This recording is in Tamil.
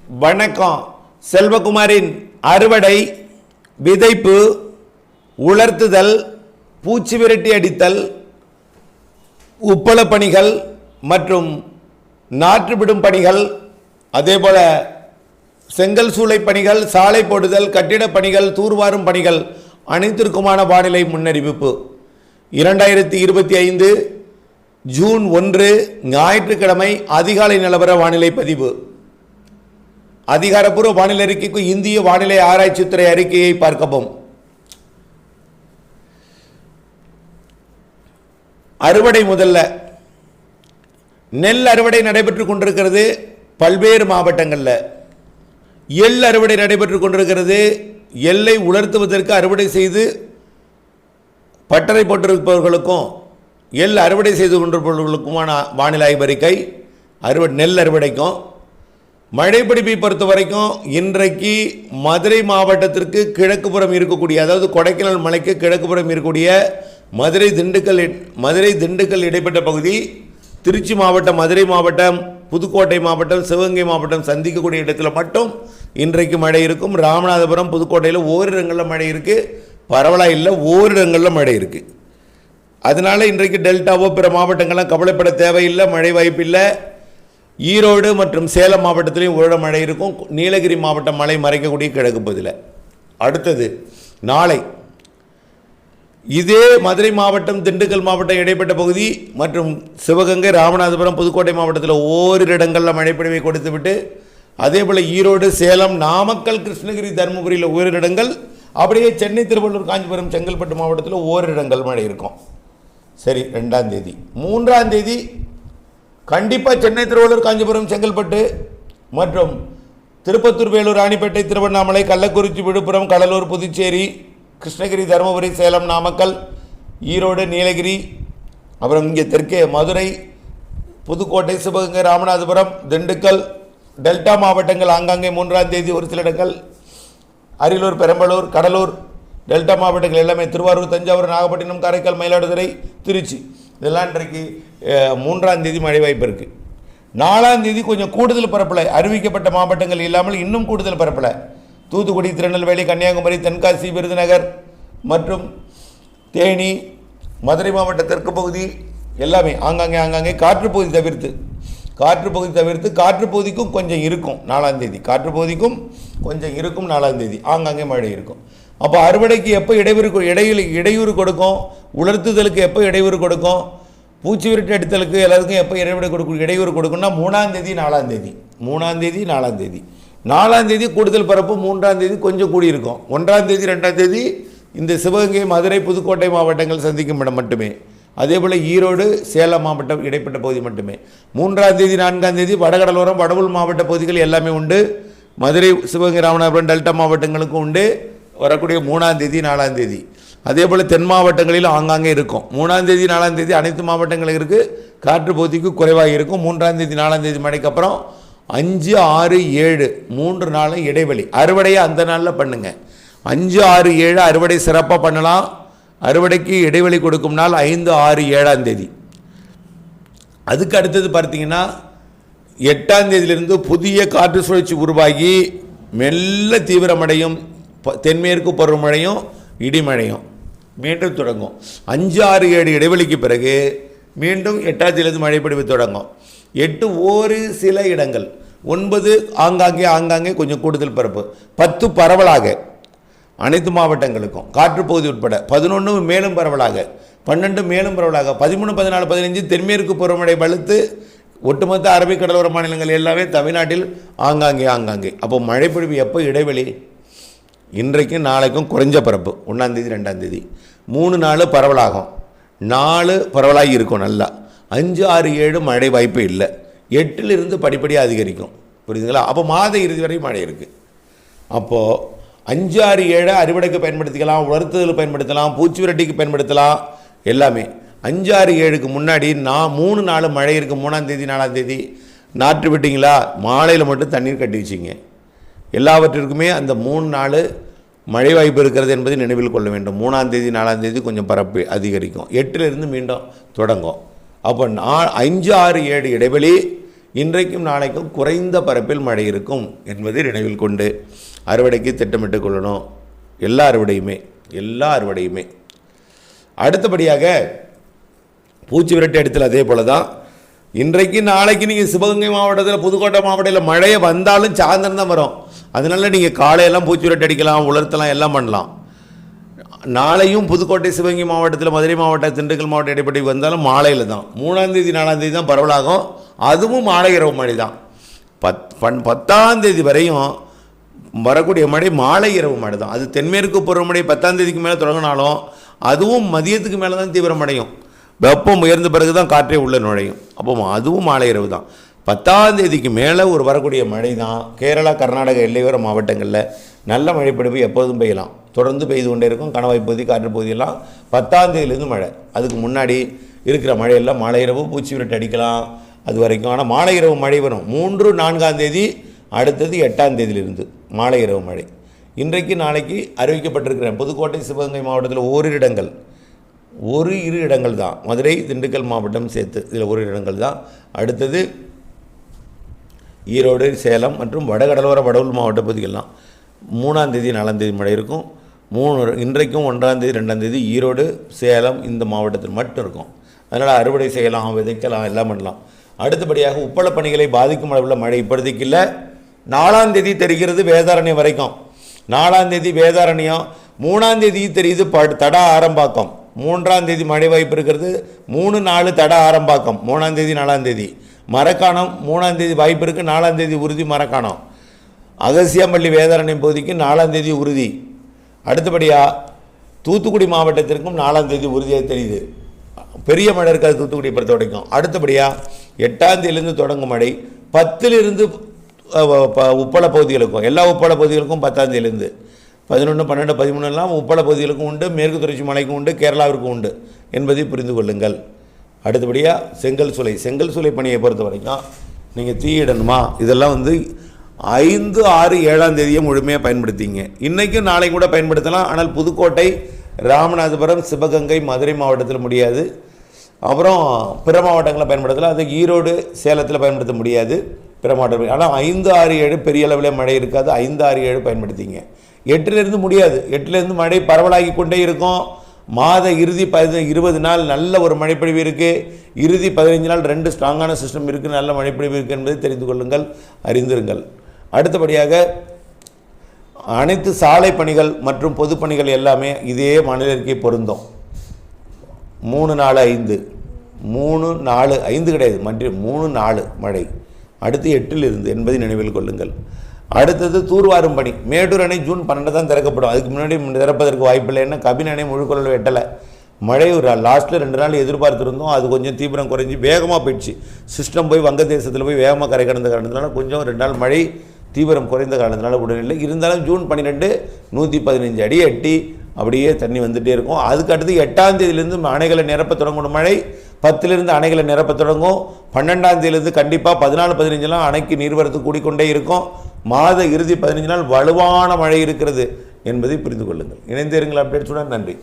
வணக்கம். செல்வகுமாரின் அறுவடை, விதைப்பு, உலர்த்துதல், பூச்சி விரட்டி அடித்தல், உப்பள பணிகள் மற்றும் நாற்றுவிடும் பணிகள், அதேபோல செங்கல் சூளை பணிகள், சாலை போடுதல், கட்டிடப் பணிகள், தூர்வாரும் பணிகள் அனைத்திற்குமான வானிலை முன்னறிவிப்பு. 2025 ஜூன் 1 ஞாயிற்றுக்கிழமை அதிகாலை நிலவர வானிலை பதிவு. அதிகாரப்பூர்வ வானிலை அறிக்கைக்கு இந்திய வானிலை ஆராய்ச்சித்துறை அறிக்கையை பார்க்கவும். அறுவடை முதல்ல நெல் அறுவடை நடைபெற்றுக் கொண்டிருக்கிறது பல்வேறு மாவட்டங்களில். எள் அறுவடை நடைபெற்றுக் கொண்டிருக்கிறது. எள்ளை உலர்த்துவதற்கு அறுவடை செய்து பட்டறை போட்டிருப்பவர்களுக்கும் எள் அறுவடை செய்து கொண்டிருப்பவர்களுக்குமான வானிலை ஆய்வறிக்கை. நெல் அறுவடைக்கும் மழைப்பிடிப்பை பொறுத்த வரைக்கும் இன்றைக்கு மதுரை மாவட்டத்திற்கு கிழக்குப்புறம் இருக்கக்கூடிய, அதாவது கொடைக்கானல் மலைக்கு கிழக்குப்புறம் இருக்கக்கூடிய மதுரை திண்டுக்கல் இடைப்பட்ட பகுதி, திருச்சி மாவட்டம், மதுரை மாவட்டம், புதுக்கோட்டை மாவட்டம், சிவகங்கை மாவட்டம் சந்திக்கக்கூடிய இடத்துல மட்டும் இன்றைக்கு மழை இருக்கும். ராமநாதபுரம், புதுக்கோட்டையில் ஓரிடங்களில் மழை இருக்குது, பரவலாக இல்லை, ஓரிடங்களில் மழை இருக்குது. அதனால் இன்றைக்கு டெல்டாவோ பிற மாவட்டங்கள்லாம் கவலைப்பட தேவையில்லை, மழை வாய்ப்பில்லை. ஈரோடு மற்றும் சேலம் மாவட்டத்திலையும் ஓரிட மழை இருக்கும். நீலகிரி மாவட்டம் மழை மறைக்கக்கூடிய கிழக்கு பகுதியில். அடுத்தது நாளை இதே மதுரை மாவட்டம், திண்டுக்கல் மாவட்டம் இடைப்பட்ட பகுதி மற்றும் சிவகங்கை, ராமநாதபுரம், புதுக்கோட்டை மாவட்டத்தில் ஓரிரு இடங்களில் மழைப்பொழிவை கொடுத்துவிட்டு, அதே போல் ஈரோடு, சேலம், நாமக்கல், கிருஷ்ணகிரி, தருமபுரியில் ஓரிரு இடங்கள், அப்படியே சென்னை, திருவள்ளூர், காஞ்சிபுரம், செங்கல்பட்டு மாவட்டத்தில் ஓரிரு இடங்கள் மழை இருக்கும். சரி, 2ஆம் தேதி. 3ஆம் தேதி கண்டிப்பாக சென்னை, திருவள்ளூர், காஞ்சிபுரம், செங்கல்பட்டு மற்றும் திருப்பத்தூர், வேலூர், ராணிப்பேட்டை, திருவண்ணாமலை, கள்ளக்குறிச்சி, விழுப்புரம், கடலூர், புதுச்சேரி, கிருஷ்ணகிரி, தருமபுரி, சேலம், நாமக்கல், ஈரோடு, நீலகிரி, அப்புறம் இங்கே தெற்கே மதுரை, புதுக்கோட்டை, சிவகங்கை, ராமநாதபுரம், திண்டுக்கல், டெல்டா மாவட்டங்கள் ஆங்காங்கே 3ஆம் தேதி ஒரு சில இடங்கள், அரியலூர், பெரம்பலூர், கடலூர், டெல்டா மாவட்டங்கள் எல்லாமே, திருவாரூர், தஞ்சாவூர், நாகப்பட்டினம், காரைக்கால், மயிலாடுதுறை, திருச்சி, இதெல்லாம் இன்றைக்கு 3ஆம் தேதி மழை வாய்ப்பு இருக்குது. 4ஆம் தேதி கொஞ்சம் கூடுதல் பரப்பலை, அறிவிக்கப்பட்ட மாவட்டங்கள் இல்லாமல் இன்னும் கூடுதல் பரப்பலை, தூத்துக்குடி, திருநெல்வேலி, கன்னியாகுமரி, தென்காசி, விருதுநகர் மற்றும் தேனி, மதுரை மாவட்ட தெற்கு பகுதி எல்லாமே ஆங்காங்கே காற்றுப்பகுதி தவிர்த்து காற்றுப்பகுதிக்கும் கொஞ்சம் இருக்கும் 4ஆம் தேதி. காற்றுப்பகுதிக்கும் கொஞ்சம் இருக்கும் 4ஆம் தேதி ஆங்காங்கே மழை இருக்கும். அப்போ அறுவடைக்கு எப்போ இடையூறு கொடுக்கும், உலர்த்துதலுக்கு எப்போ இடையூறு கொடுக்கும், பூச்சி விரட்டி அடித்தலுக்கு எல்லாருக்கும் எப்போ இடையூறு கொடுக்கும்னா 3ஆம் தேதி 4ஆம் தேதி. 3ஆம் தேதி 4ஆம் தேதி. 4ஆம் தேதி கூடுதல் பரப்பு, 3ஆம் தேதி கொஞ்சம் கூடியிருக்கும். 1ஆம் தேதி 2ஆம் தேதி இந்த சிவகங்கை, மதுரை, புதுக்கோட்டை மாவட்டங்கள் சந்திக்கும் இடம் மட்டுமே. அதே போல் ஈரோடு, சேலம் மாவட்டம் இடைப்பட்ட பகுதி மட்டுமே. 3ஆம் தேதி 4ஆம் தேதி வடகடலோரம், வடவுள் மாவட்ட பகுதிகள் எல்லாமே உண்டு. மதுரை, சிவகங்கை, ராமநாதபுரம், டெல்டா மாவட்டங்களுக்கும் உண்டு வரக்கூடிய 3ஆம் தேதி 4ஆம் தேதி. அதே போல் தென் மாவட்டங்களில் ஆங்காங்கே இருக்கும். 3ஆம் தேதி 4ஆம் தேதி அனைத்து மாவட்டங்களும் இருக்குது. காற்று பகுதிக்கு குறைவாக இருக்கும். 3ஆம் தேதி 4ஆம் தேதி மழைக்கு அப்புறம் 5, 6, 7 3 நாள் இடைவெளி. அறுவடையை அந்த நாளில் பண்ணுங்க. 5, 6, 7 அறுவடை சிறப்பாக பண்ணலாம். அறுவடைக்கு இடைவெளி கொடுக்கும் நாள் 5, 6, 7ஆம் தேதி. அதுக்கு அடுத்தது பார்த்தீங்கன்னா 8ஆம் தேதியிலிருந்து புதிய காற்று சுழற்சி உருவாகி மெல்ல தீவிரமடையும். தென்மேற்கு பருவமழையும் இடிமழையும் மீண்டும் தொடங்கும். 5, 6, 7 இடைவெளிக்கு பிறகு மீண்டும் 8ஆம் தேதியிலிருந்து மழை பொழிவு தொடங்கும். 8 ஒரு சில இடங்கள், 9 ஆங்காங்கே கொஞ்சம் கூடுதல் பரப்பு, 10 பரவலாக அனைத்து மாவட்டங்களுக்கும் காற்றுப்பகுதி உட்பட, 11 மேலும் பரவலாக, 12 மேலும் பரவலாக, 13, 14, 15 தென்மேற்கு பருவமழை வலுத்து ஒட்டுமொத்த அரபிக் கடலோர மாநிலங்கள் எல்லாமே தமிழ்நாட்டில் ஆங்காங்கே. அப்போ மழை பொழிவு எப்போ இடைவெளி? இன்றைக்கும் நாளைக்கும் குறைஞ்ச பரப்பு 1ஆம் தேதி 2ஆம் தேதி. 3 நாள் பரவலாகும், 4 பரவலாகி இருக்கும் நல்லா. 5, 6, 7 மழை வாய்ப்பு இல்லை. 8லிருந்து படிப்படியாக அதிகரிக்கும். புரியுதுங்களா? அப்போ மாத இறுதி வரை மழை இருக்குது. அப்போது 5, 6, 7 அறுவடைக்கு பயன்படுத்திக்கலாம், உலர்த்துதல் பயன்படுத்தலாம், பூச்சி விரட்டிக்கு பயன்படுத்தலாம், எல்லாமே. 5, 6, 7க்கு முன்னாடி 3 நாள் மழை இருக்குது. 3ஆம் தேதி 4ஆம் தேதி நாற்று விட்டிங்களா, மாலையில் மட்டும் தண்ணீர் கட்டி வச்சிங்க. எல்லாவற்றிற்குமே அந்த 3 நாள் மழை வாய்ப்பு இருக்கிறது என்பதை நினைவில் கொள்ள வேண்டும். 3ஆம் தேதி 4ஆம் தேதி கொஞ்சம் பரப்பு அதிகரிக்கும். 8லிருந்து மீண்டும் தொடங்கும். அப்போ 5, 6, 7 இடைவெளி இன்றைக்கும் நாளைக்கும் குறைந்த பரப்பில் மழை இருக்கும் என்பதை நினைவில் கொண்டு அறுவடைக்கு திட்டமிட்டு கொள்ளணும். எல்லா அறுவடையுமே. அடுத்தபடியாக பூச்சி விரட்டு இடத்துல அதே போல தான். இன்றைக்கு நாளைக்கு நீங்கள் சிவகங்கை மாவட்டத்தில், புதுக்கோட்டை மாவட்டத்தில் மழையை வந்தாலும் சாயந்தரம் தான் வரும். அதனால நீங்கள் காலையெல்லாம் பூச்சி விரட்டு அடிக்கலாம், உலர்த்தலாம், எல்லாம் பண்ணலாம். நாளையும் புதுக்கோட்டை, சிவகங்கை மாவட்டத்தில், மதுரை மாவட்டம், திண்டுக்கல் மாவட்டம் இடைப்பட்டி வந்தாலும் மாலையில் தான். 3ஆம் தேதி 4ஆம் தேதி தான் பரவலாகும். அதுவும் மாலை இரவு மழை தான். 10ஆம் தேதி வரையும் வரக்கூடிய மழை மாலை இரவு மழை தான். அது தென்மேற்கு பருவமழை 10ஆம் தேதிக்கு மேலே தொடங்கினாலும் அதுவும் மதியத்துக்கு மேலே தான் தீவிரமடையும். வெப்பம் உயர்ந்த பிறகு தான் காற்றே உள்ள நுழையும். அப்போ அதுவும் மாலை இரவு தான். 10ஆம் தேதிக்கு மேலே ஒரு வரக்கூடிய மழை தான். கேரளா, கர்நாடக எல்லையோர மாவட்டங்களில் நல்ல மழைப்பிடிப்பு எப்போதும் பெய்யலாம், தொடர்ந்து பெய்து கொண்டே இருக்கும். கணவாய் பகுதி, காற்று பகுதியெல்லாம் 10ஆம் தேதியிலேருந்து மழை. அதுக்கு முன்னாடி இருக்கிற மழையெல்லாம் மாலை இரவு பூச்சி விரட்டு அடிக்கலாம் அது வரைக்கும். ஆனால் மாலை இரவு மழை வரும் 3, 4ஆம் தேதி, அடுத்தது 8ஆம் தேதியிலிருந்து மாலை இரவு மழை. இன்றைக்கு நாளைக்கு அறிவிக்கப்பட்டிருக்கிறேன். புதுக்கோட்டை, சிவகங்கை மாவட்டத்தில் ஒரு இரு இடங்கள் தான். மதுரை, திண்டுக்கல் மாவட்டம் சேர்த்து இதில் ஒரு இடங்கள் தான். அடுத்தது ஈரோடு, சேலம் மற்றும் வடகடலோர வடவுள் மாவட்ட பகுதிகள்லாம் 3ஆம் தேதி 4ஆம் தேதி மழை இருக்கும். இன்றைக்கும் 1ஆம் தேதி 2ஆம் தேதி ஈரோடு, சேலம் இந்த மாவட்டத்தில் மட்டும் இருக்கும். அதனால் அறுவடை செய்யலாம், விதைக்கலாம், எல்லாம் பண்ணலாம். அடுத்தபடியாக உப்பள பணிகளை பாதிக்கும் அளவில் மழை இப்போதைக்கு இல்லை. 4ஆம் தேதி தெரிகிறது வேதாரண்யம் வரைக்கும். 4ஆம் தேதி வேதாரண்யம், 3ஆம் தேதி தெரியுது தடா ஆரம்பாக்கம். 3ஆம் தேதி மழை வாய்ப்பு இருக்கிறது. 3, 4 தடா ஆரம்பாக்கம் 3ஆம் தேதி 4ஆம் தேதி. மரக்காணம் 3ஆம் தேதி வாய்ப்பு இருக்குது. 4ஆம் தேதி உறுதி மரக்காணம். அகசியம்பள்ளி வேதாரண்யம் பகுதிக்கு 4ஆம் தேதி உறுதி. அடுத்தபடியாக தூத்துக்குடி மாவட்டத்திற்கும் 4ஆம் தேதி உறுதியாக தெரியுது. பெரிய மழை இருக்காது தூத்துக்குடியை பொறுத்த வரைக்கும். அடுத்தபடியாக 8ஆம் தேதியிலிருந்து தொடங்கும் மழை 10லிருந்து உப்பள பகுதிகளுக்கும், எல்லா உப்பள பகுதிகளுக்கும் 10ஆம் தேதியிலிருந்து 11, 12, 13 உப்பள பகுதிகளுக்கும் உண்டு, மேற்கு தொடர்ச்சி மலைக்கும் உண்டு, கேரளாவிற்கும் உண்டு என்பதை புரிந்து கொள்ளுங்கள். அடுத்தபடியாக செங்கல் சூளை பணியை பொறுத்த வரைக்கும் நீங்கள் தீயிடணுமா, இதெல்லாம் 5, 6, 7ஆம் தேதியை முழுமையாக பயன்படுத்திங்க. இன்றைக்கும் நாளைக்கு கூட பயன்படுத்தலாம். ஆனால் புதுக்கோட்டை, ராமநாதபுரம், சிவகங்கை, மதுரை மாவட்டத்தில் முடியாது. அப்புறம் பிற மாவட்டங்களில் பயன்படுத்தலாம். அது ஈரோடு, சேலத்தில் பயன்படுத்த முடியாது, பிற மாவட்டம். ஆனால் 5, 6, 7 பெரிய அளவில் மழை இருக்காது. 5, 6, 7 பயன்படுத்திங்க. 8லிருந்து முடியாது. 8லிருந்து மழை பரவலாகி கொண்டே இருக்கும். மாத இறுதி 20 நாள் நல்ல ஒரு மழைப்பொழிவு இருக்குது. இறுதி 15 நாள் 2 ஸ்ட்ராங்கான சிஸ்டம் இருக்குது, நல்ல மழைப்பொழிவு இருக்குது என்பதை தெரிந்து கொள்ளுங்கள், அறிந்திருங்கள். அடுத்தபடியாக அனைத்து சாலை பணிகள் மற்றும் பொதுப்பணிகள் எல்லாமே இதே மாநில அறிக்கை பொருந்தும். 3, 4, 5 3, 4, 5 கிடையாது, 3, 4 மழை. அடுத்து 8லிருந்து என்பதை நினைவில் கொள்ளுங்கள். அடுத்தது தூர்வாரும் பணி. மேட்டூர் அணை ஜூன் 12 தான் திறக்கப்படும். அதுக்கு முன்னாடி திறப்பதற்கு வாய்ப்பில்லை. என்ன, கபின் அணை முழுக்கொள்ளல் எட்டலை. மழை ஒரு லாஸ்ட்டில் 2 நாள் எதிர்பார்த்துருந்தோம். அது கொஞ்சம் தீவிரம் குறைஞ்சி வேகமாக போயிடுச்சு. சிஸ்டம் போய் வங்கதேசத்தில் போய் வேகமாக கரை கடந்த காரணத்தினால கொஞ்சம் 2 நாள் மழை தீவிரம் குறைந்த காரணத்தினால உடனே இருந்தாலும் ஜூன் 12 115 அடி எட்டி அப்படியே தண்ணி வந்துகிட்டே இருக்கும். அதுக்கு அடுத்து 8ஆம் தேதியிலேருந்து அணைகளை நிரப்ப தொடங்கணும். மழை 10லிருந்து அணைகளை நிரப்ப தொடங்கும். 12ஆம் தேதியிலேருந்து கண்டிப்பாக 14, 15 அணைக்கு நீர்வரத்து கூடிக்கொண்டே இருக்கும். மாத இறுதி 15 நாள் வலுவான மழை இருக்கிறது என்பதை புரிந்து கொள்ளுங்கள். இணைந்தேருங்கள் அப்டேட்ஸுடன். நன்றி.